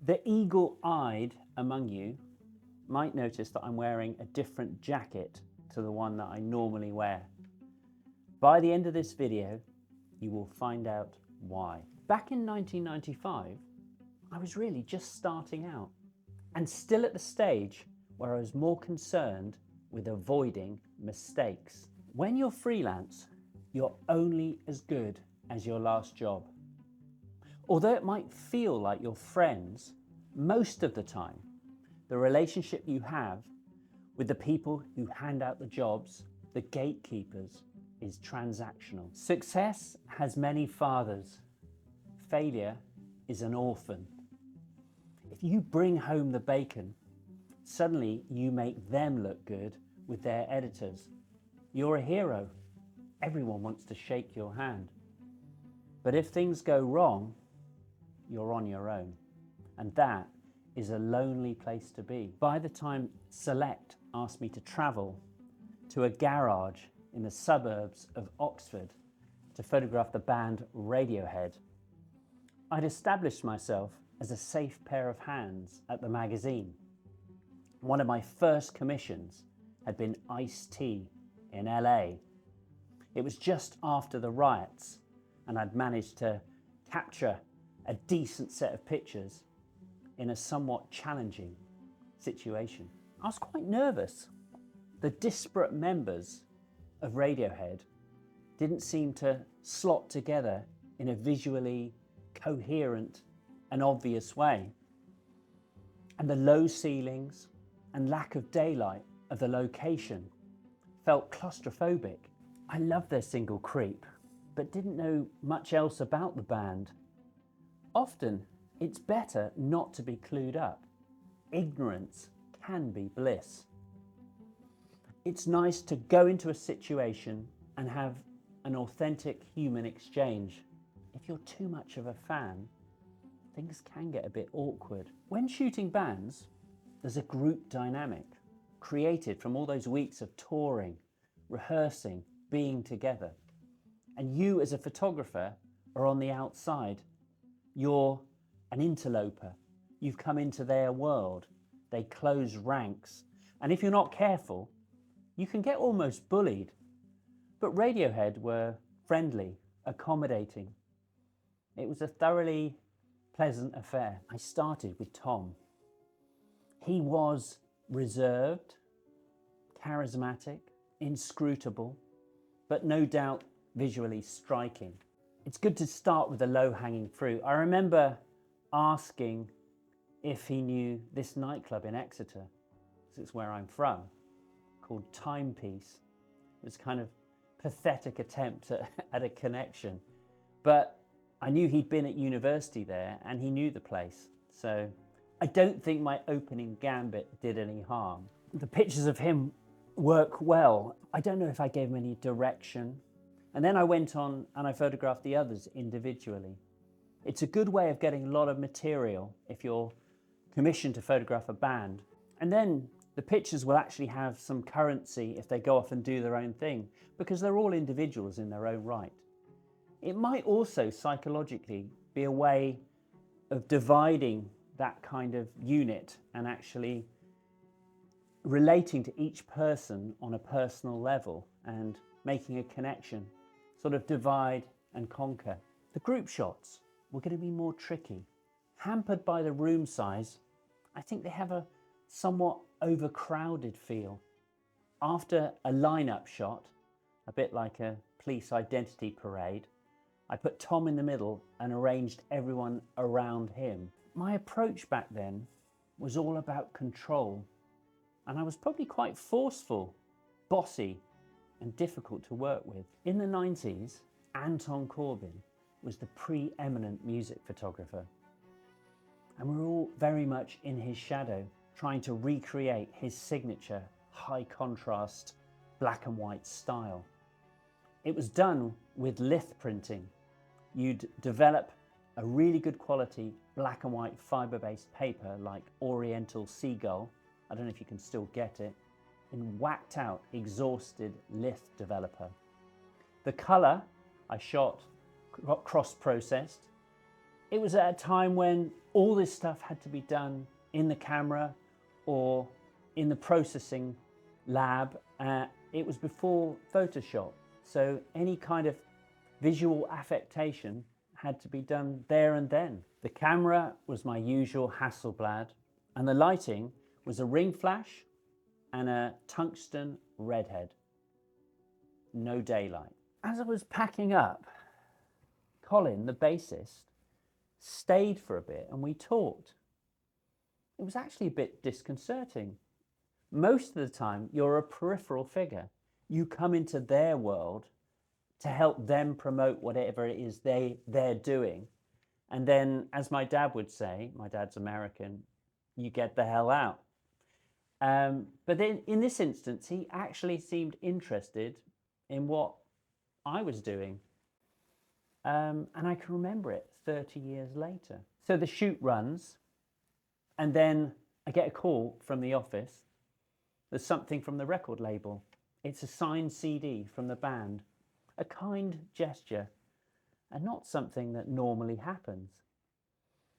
The eagle-eyed among you might notice that I'm wearing a different jacket to the one that I normally wear. By the end of this video, you will find out why. Back in 1995, I was really just starting out and still at the stage where I was more concerned with avoiding mistakes. When you're freelance, you're only as good as your last job. Although it might feel like you're friends, most of the time, the relationship you have with the people who hand out the jobs, the gatekeepers, is transactional. Success has many fathers. Failure is an orphan. If you bring home the bacon, suddenly you make them look good with their editors. You're a hero. Everyone wants to shake your hand. But if things go wrong, you're on your own. And that is a lonely place to be. By the time Select asked me to travel to a garage in the suburbs of Oxford to photograph the band Radiohead, I'd established myself as a safe pair of hands at the magazine. One of my first commissions had been Ice-T in LA. It was just after the riots, and I'd managed to capture a decent set of pictures in a somewhat challenging situation. I was quite nervous. The disparate members of Radiohead didn't seem to slot together in a visually coherent and obvious way. And the low ceilings and lack of daylight of the location felt claustrophobic. I loved their single Creep, but didn't know much else about the band. Often, it's better not to be clued up. Ignorance can be bliss. It's nice to go into a situation and have an authentic human exchange. If you're too much of a fan, things can get a bit awkward. When shooting bands, there's a group dynamic created from all those weeks of touring, rehearsing, being together. And you as a photographer are on the outside. You're an interloper. You've come into their world. They close ranks. And if you're not careful, you can get almost bullied. But Radiohead were friendly, accommodating. It was a thoroughly pleasant affair. I started with Tom. He was reserved, charismatic, inscrutable, but no doubt visually striking. It's good to start with the low-hanging fruit. I remember asking if he knew this nightclub in Exeter, because it's where I'm from, called Timepiece. It was kind of pathetic attempt at a connection, but I knew he'd been at university there and he knew the place. So I don't think my opening gambit did any harm. The pictures of him work well. I don't know if I gave him any direction. And then I went on and I photographed the others individually. It's a good way of getting a lot of material if you're commissioned to photograph a band. And then the pictures will actually have some currency if they go off and do their own thing, because they're all individuals in their own right. It might also psychologically be a way of dividing that kind of unit and actually relating to each person on a personal level and making a connection, sort of divide and conquer. The group shots were going to be more tricky. Hampered by the room size, I think they have a somewhat overcrowded feel. After a lineup shot, a bit like a police identity parade, I put Tom in the middle and arranged everyone around him. My approach back then was all about control, and I was probably quite forceful, bossy, and difficult to work with. In the 90s, Anton Corbijn was the preeminent music photographer, and we were all very much in his shadow, trying to recreate his signature high contrast black and white style. It was done with litho printing. You'd develop a really good quality black and white fiber-based paper like Oriental Seagull, I don't know if you can still get it, in whacked out, exhausted litho developer. The colour I shot cross-processed. It was at a time when All this stuff had to be done in the camera or in the processing lab. It was before Photoshop, so any kind of visual affectation had to be done there and then. The camera was my usual Hasselblad, and the lighting was a ring flash and a tungsten redhead. No daylight. As I was packing up, Colin, the bassist, stayed for a bit and we talked. It was actually a bit disconcerting. Most of the time, you're a peripheral figure. You come into their world to help them promote whatever it is they're doing. And then, as my dad would say, my dad's American, you get the hell out. But then in this instance, he actually seemed interested in what I was doing. And I can remember it 30 years later. So the shoot runs, and then I get a call from the office. There's something from the record label. It's a signed CD from the band, a kind gesture, and not something that normally happens.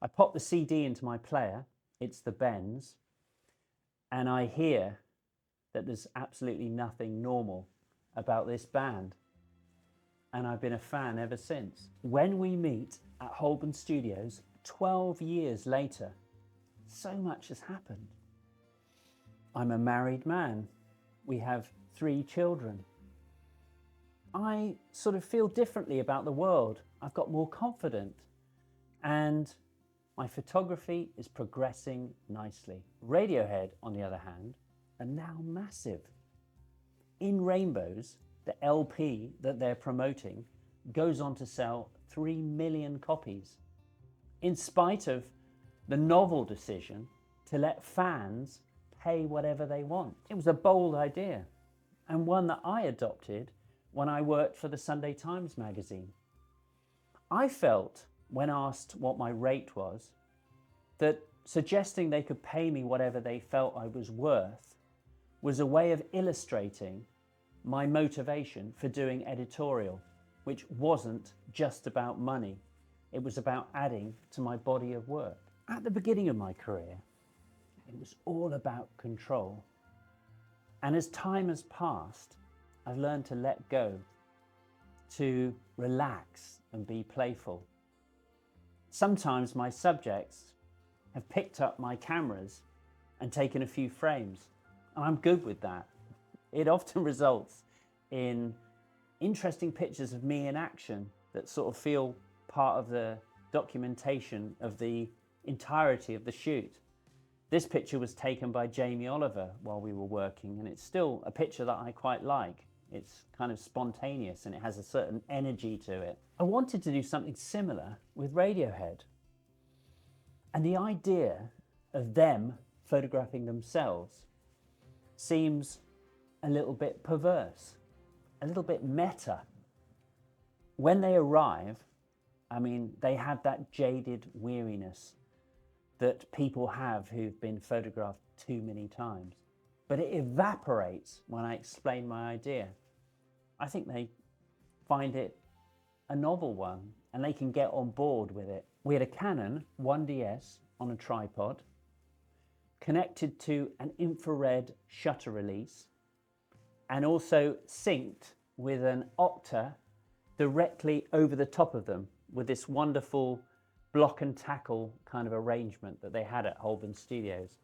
I pop the CD into my player, it's the Benz, and I hear that there's absolutely nothing normal about this band. And I've been a fan ever since. When we meet at Holborn Studios 12 years later, so much has happened. I'm a married man. We have 3 children. I sort of feel differently about the world. I've got more confident, and my photography is progressing nicely. Radiohead, on the other hand, are now massive. In Rainbows, the LP that they're promoting goes on to sell 3 million copies, in spite of the novel decision to let fans pay whatever they want. It was a bold idea, and one that I adopted when I worked for the Sunday Times magazine. I felt, when asked what my rate was, that suggesting they could pay me whatever they felt I was worth was a way of illustrating my motivation for doing editorial, which wasn't just about money. It was about adding to my body of work. At the beginning of my career, it was all about control. And as time has passed, I've learned to let go, to relax and be playful. Sometimes my subjects have picked up my cameras and taken a few frames, and I'm good with that. It often results in interesting pictures of me in action that sort of feel part of the documentation of the entirety of the shoot. This picture was taken by Jamie Oliver while we were working, and it's still a picture that I quite like. It's kind of spontaneous and it has a certain energy to it. I wanted to do something similar with Radiohead. And the idea of them photographing themselves seems a little bit perverse, a little bit meta. When they arrive, I mean, they have that jaded weariness that people have who've been photographed too many times. But it evaporates when I explain my idea. I think they find it a novel one and they can get on board with it. We had a Canon 1DS on a tripod, connected to an infrared shutter release, and also synced with an Octa directly over the top of them with this wonderful block and tackle kind of arrangement that they had at Holborn Studios,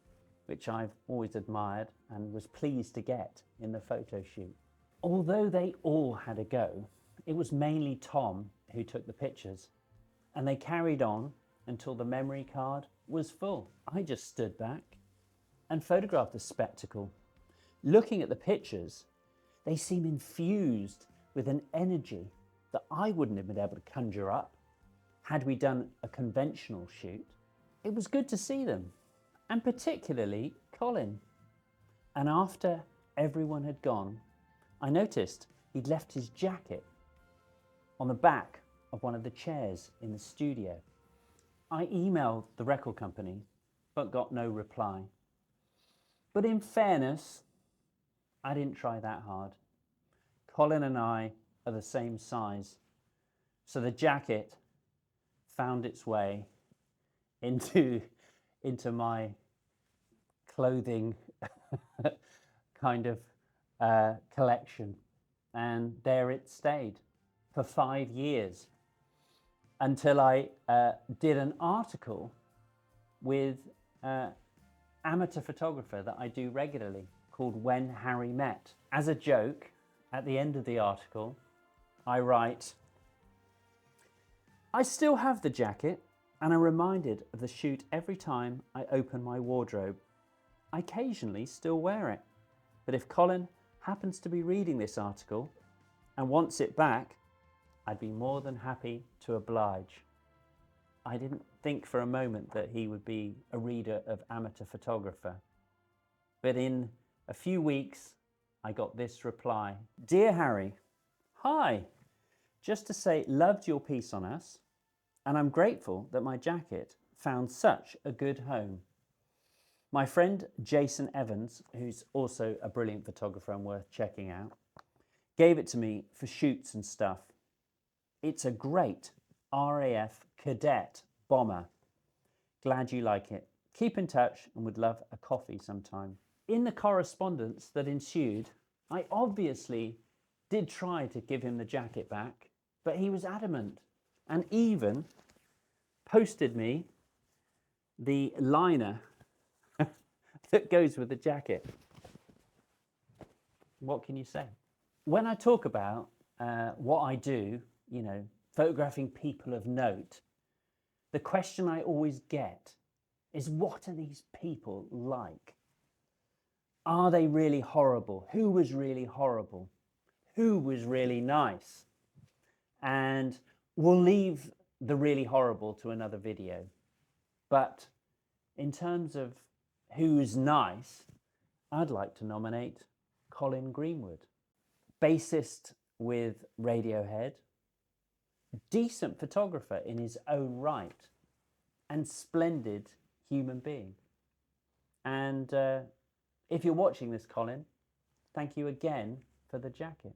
which I've always admired and was pleased to get in the photo shoot. Although they all had a go, it was mainly Tom who took the pictures, and they carried on until the memory card was full. I just stood back and photographed the spectacle. Looking at the pictures, they seem infused with an energy that I wouldn't have been able to conjure up had we done a conventional shoot. It was good to see them, and particularly Colin. And after everyone had gone, I noticed he'd left his jacket on the back of one of the chairs in the studio. I emailed the record company, but got no reply. But in fairness, I didn't try that hard. Colin and I are the same size, so the jacket found its way into my clothing kind of collection, and there it stayed for 5 years until I did an article with amateur photographer that I do regularly called When Harry Met. As a joke, at the end of the article, I write, I still have the jacket and I'm reminded of the shoot every time I open my wardrobe. I occasionally still wear it, but if Colin happens to be reading this article and wants it back, I'd be more than happy to oblige. I didn't think for a moment that he would be a reader of amateur photographer. But in a few weeks, I got this reply. Dear Harry, hi, just to say loved your piece on us, and I'm grateful that my jacket found such a good home. My friend Jason Evans, who's also a brilliant photographer and worth checking out, gave it to me for shoots and stuff. It's a great RAF cadet bomber. Glad you like it. Keep in touch and would love a coffee sometime. In the correspondence that ensued, I obviously did try to give him the jacket back, but he was adamant and even posted me the liner that goes with the jacket. What can you say? When I talk about what I do, you know, photographing people of note, the question I always get is, what are these people like? Are they really horrible? Who was really horrible? Who was really nice? And we'll leave the really horrible to another video. But in terms of who's nice, I'd like to nominate Colin Greenwood, bassist with Radiohead, decent photographer in his own right, and splendid human being. And if you're watching this, Colin, thank you again for the jacket.